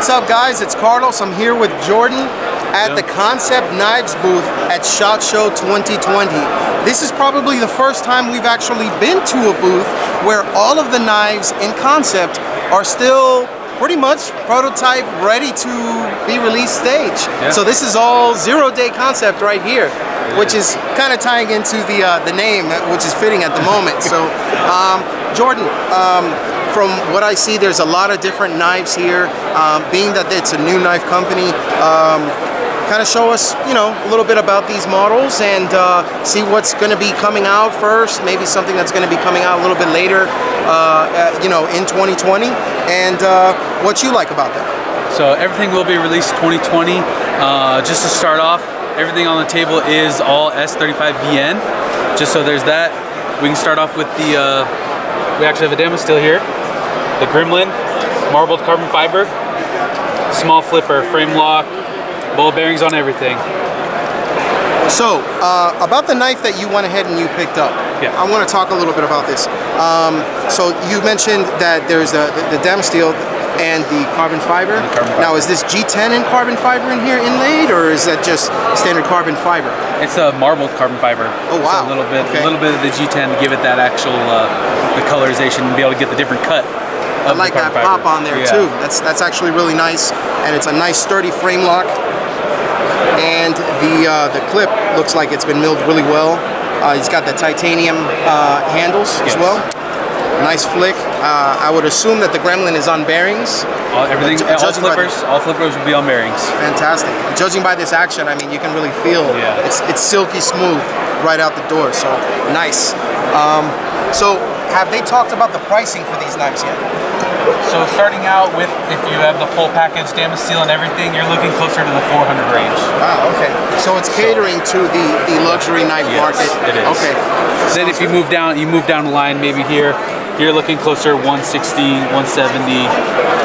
What's up, guys? It's Carlos. I'm here with Jordan at the Kansept Knives booth at SHOT Show 2020. This is probably the first time we've actually been to a booth where all of the knives in Kansept are still pretty much prototype, ready to be released stage. Yeah. So this is all 0-day concept right here, which is kind of tying into the name, which is fitting at the moment. So, Jordan, from what I see, there's a lot of different knives here. Being that it's a new knife company, kind of show us, a little bit about these models and see what's going to be coming out first, maybe something that's going to be coming out a little bit later, in 2020, and what you like about them. So everything will be released 2020. Just to start off, everything on the table is all S35VN. Just so there's that. We can start off with the, we actually have a demo still here. The Kremlin, marbled carbon fiber, small flipper, frame lock, ball bearings on everything. So, about the knife that you went ahead and you picked up, yeah. I want to talk a little bit about this. So you mentioned that there's the dam steel and the carbon fiber. Now, is this G10 in carbon fiber in here inlaid, or is that just standard carbon fiber? It's a marbled carbon fiber. Oh wow! So a little bit of the G10 to give it that actual the colorization and be able to get the different cut. I like that pop on there too. That's actually really nice, and it's a nice sturdy frame lock. And the clip looks like it's been milled really well. It's got the titanium handles as well. Nice flick. I would assume that the Kremlin is on bearings. All flippers will be on bearings. Fantastic. Judging by this action, I mean, you can really feel it's silky smooth right out the door. So nice. So have they talked about the pricing for these knives yet? So starting out with, if you have the full package, stainless steel and everything, you're looking closer to the 400 range. Wow, okay. So it's catering to the luxury knife market. It is. Okay. Then if you move down the line, maybe here, you're looking closer 160, 170,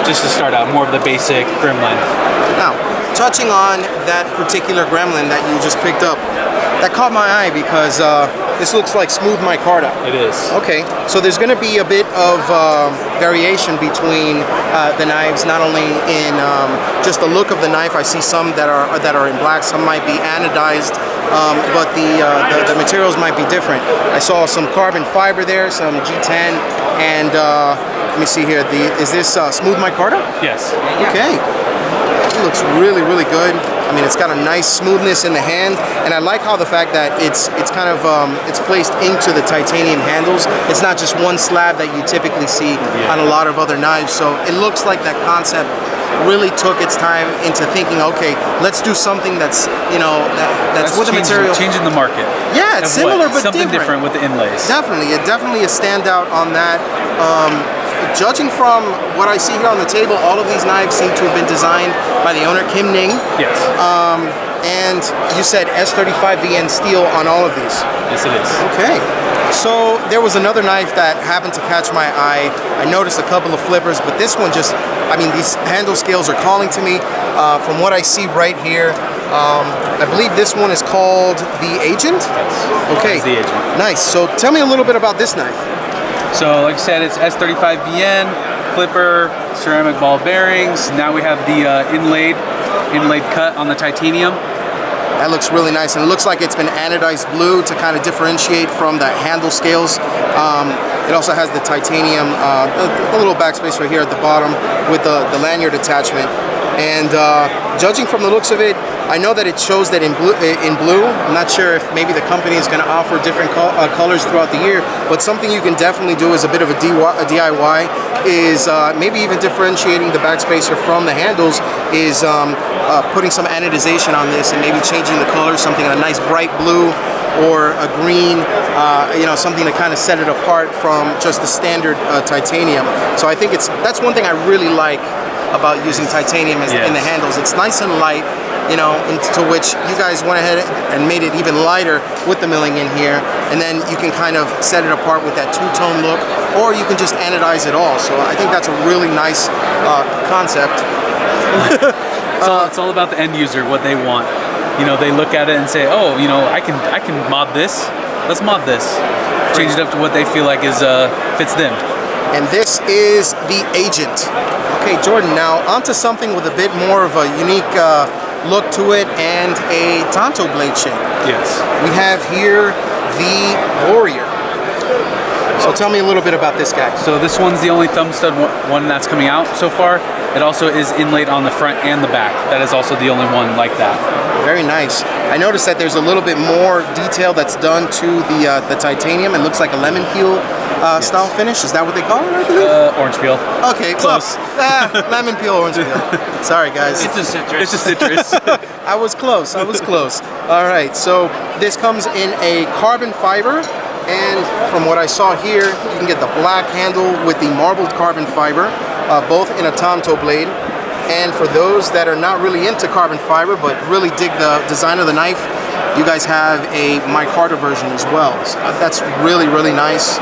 just to start out, more of the basic Kremlin. Now, touching on that particular Kremlin that you just picked up, that caught my eye because this looks like smooth micarta. It is. Okay, so there's going to be a bit of variation between the knives, not only in just the look of the knife. I see some that are in black, some might be anodized, but the materials might be different. I saw some carbon fiber there, some G10, and let me see here. Is this smooth micarta? Yes. Okay. It looks really, really good. I mean, it's got a nice smoothness in the hand, and I like how the fact that it's kind of it's placed into the titanium handles. It's not just one slab that you typically see on a lot of other knives. So it looks like that Kansept really took its time into thinking, okay, let's do something that's that's with the material. Changing the market. Yeah, it's similar but something different with the inlays. Definitely, it definitely a standout on that. Judging from what I see here on the table, all of these knives seem to have been designed by the owner, Kim Ning. Yes. And you said S35VN steel on all of these. Yes, it is. Okay. So there was another knife that happened to catch my eye. I noticed a couple of flippers, but this one just, I mean, these handle scales are calling to me. From what I see right here, I believe this one is called the Agent? Yes. Okay. It's the Agent. Nice. So tell me a little bit about this knife. So like I said, it's S35VN, flipper, ceramic ball bearings. Now we have the inlaid cut on the titanium. That looks really nice, and it looks like it's been anodized blue to kind of differentiate from the handle scales. It also has the titanium, the little backspace right here at the bottom with the lanyard attachment. And judging from the looks of it, I know that it shows that in blue. I'm not sure if maybe the company is going to offer different colors throughout the year, but something you can definitely do as a bit of a DIY is maybe even differentiating the backspacer from the handles is putting some anodization on this and maybe changing the color, something a nice bright blue or a green, something to kind of set it apart from just the standard titanium. So I think that's one thing I really like about using titanium in the handles. It's nice and light, into which you guys went ahead and made it even lighter with the milling in here, and then you can kind of set it apart with that two-tone look, or you can just anodize it all. So I think that's a really nice concept. It's all about the end user, what they want. They look at it and say, oh, I can mod this. Let's mod this. Change it up to what they feel like fits them. And this is the Agent. Okay, Jordan, now onto something with a bit more of a unique look to it and a Tanto blade shape. Yes. We have here the Warrior. So tell me a little bit about this guy. So this one's the only thumb stud one that's coming out so far. It also is inlaid on the front and the back. That is also the only one like that. Very nice. I noticed that there's a little bit more detail that's done to the titanium. It looks like a lemon peel style finish. Is that what they call it, I believe? Orange peel. Okay, Close. Lemon peel, orange peel. Sorry, guys. It's a citrus. It's a citrus. I was close. All right, so this comes in a carbon fiber. And from what I saw here, you can get the black handle with the marbled carbon fiber, both in a Tanto blade. And for those that are not really into carbon fiber, but really dig the design of the knife, you guys have a Micarta version as well. So that's really, really nice.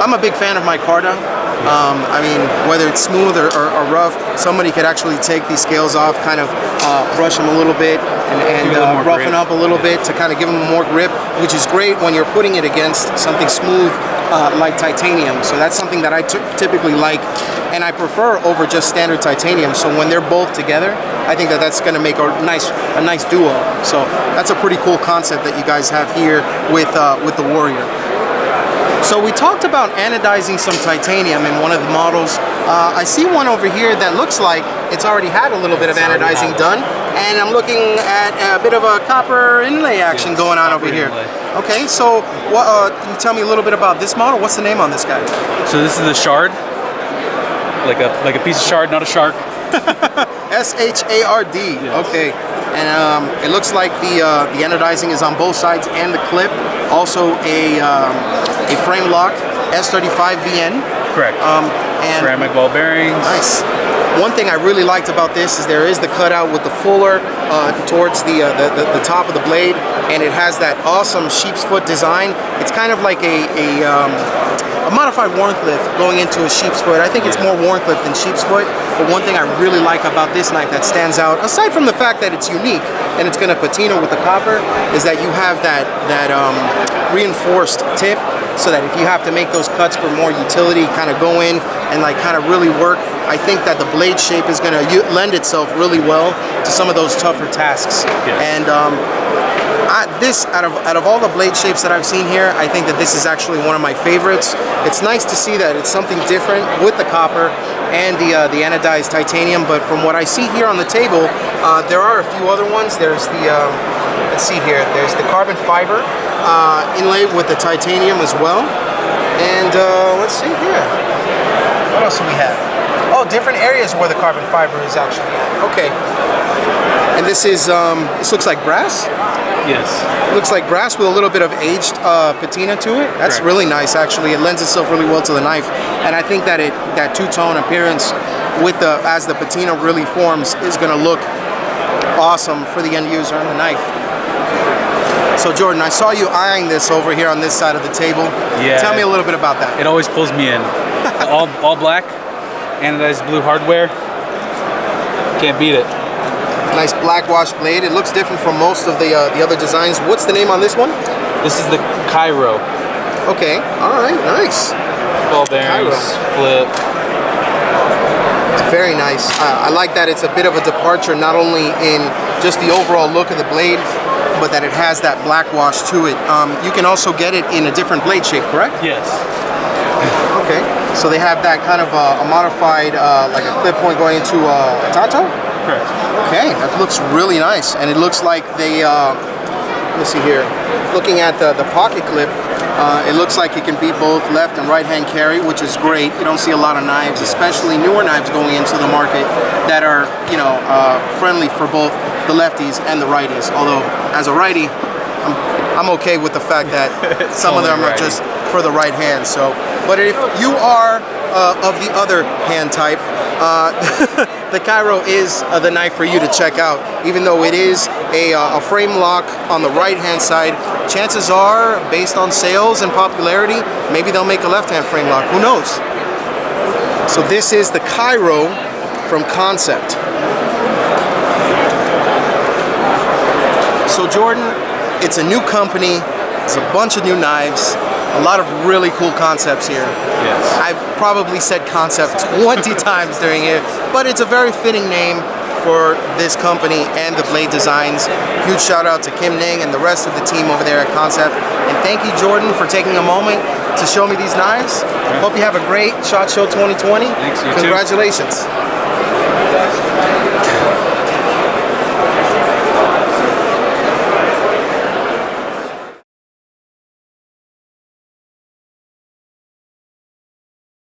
I'm a big fan of Micarta. I mean, whether it's smooth or rough, somebody could actually take these scales off, kind of brush them a little bit, and roughen up a little bit to kind of give them more grip, which is great when you're putting it against something smooth like titanium. So that's something that I typically like, and I prefer over just standard titanium. So when they're both together, I think that that's going to make a nice duo. So that's a pretty cool concept that you guys have here with the Warrior. So we talked about anodizing some titanium in one of the models. I see one over here that looks like it's already had a little bit of anodizing done, and I'm looking at a bit of a copper inlay action going on over here. Okay, so can you tell me a little bit about this model? What's the name on this guy? So this is the Shard, like a piece of shard, not a shark. S-H-A-R-D. Yes. Okay, and it looks like the anodizing is on both sides and the clip. Also a frame lock S35VN. Correct. And ceramic ball bearings. Nice. One thing I really liked about this is there is the cutout with the fuller towards the top of the blade, and it has that awesome sheep's foot design. It's kind of like a modified Warncliffe going into a sheep's foot. I think it's more Warncliffe than sheep's foot, but one thing I really like about this knife that stands out, aside from the fact that it's unique and it's going to patina with the copper, is that you have that reinforced tip, so that if you have to make those cuts for more utility, kind of go in and like kind of really work, I think that the blade shape is going to lend itself really well to some of those tougher tasks. Yes. And this, out of all the blade shapes that I've seen here, I think that this is actually one of my favorites. It's nice to see that it's something different with the copper and the anodized titanium, but from what I see here on the table, there are a few other ones. There's the, let's see here, there's the carbon fiber inlaid with the titanium as well. And let's see here, what else do we have? Oh, different areas where the carbon fiber is actually at. Okay. And this is, this looks like brass? Yes. Looks like brass with a little bit of aged patina to it. That's Correct. really nice, actually. It lends itself really well to the knife, and I think that that two-tone appearance with as the patina really forms is going to look awesome for the end user on the knife. So Jordan, I saw you eyeing this over here on this side of the table. Yeah. Tell me a little bit about that. It always pulls me in. all black, anodized blue hardware. Can't beat it. Nice black wash blade. It looks different from most of the other designs. What's the name on this one? This is the Cairo. Okay. All right. Nice. Ball bearings, flip. It's very nice. I like that it's a bit of a departure, not only in just the overall look of the blade, but that it has that black wash to it. You can also get it in a different blade shape, correct? Yes. Okay. So they have that kind of a modified, like a clip point going into a Tanto? Correct. Okay, that looks really nice, and it looks like they, let's see here, looking at the pocket clip, it looks like it can be both left and right hand carry, which is great. You don't see a lot of knives, especially newer knives going into the market that are, you know, friendly for both the lefties and the righties. Although, as a righty, I'm okay with the fact that some of them are just for the right hand. So, but if you are of the other hand type, the Cairo is the knife for you to check out. Even though it is a frame lock on the right hand side, chances are, based on sales and popularity, maybe they'll make a left hand frame lock. Who knows? So this is the Cairo from Kansept. So Jordan, it's a new company, it's a bunch of new knives, a lot of really cool concepts here. Yes. I've probably said Kansept 20 times during it, but it's a very fitting name for this company and the blade designs. Huge shout out to Kim Ning and the rest of the team over there at Kansept. And thank you, Jordan, for taking a moment to show me these knives. Hope you have a great SHOT Show 2020. Thanks, you too. Congratulations.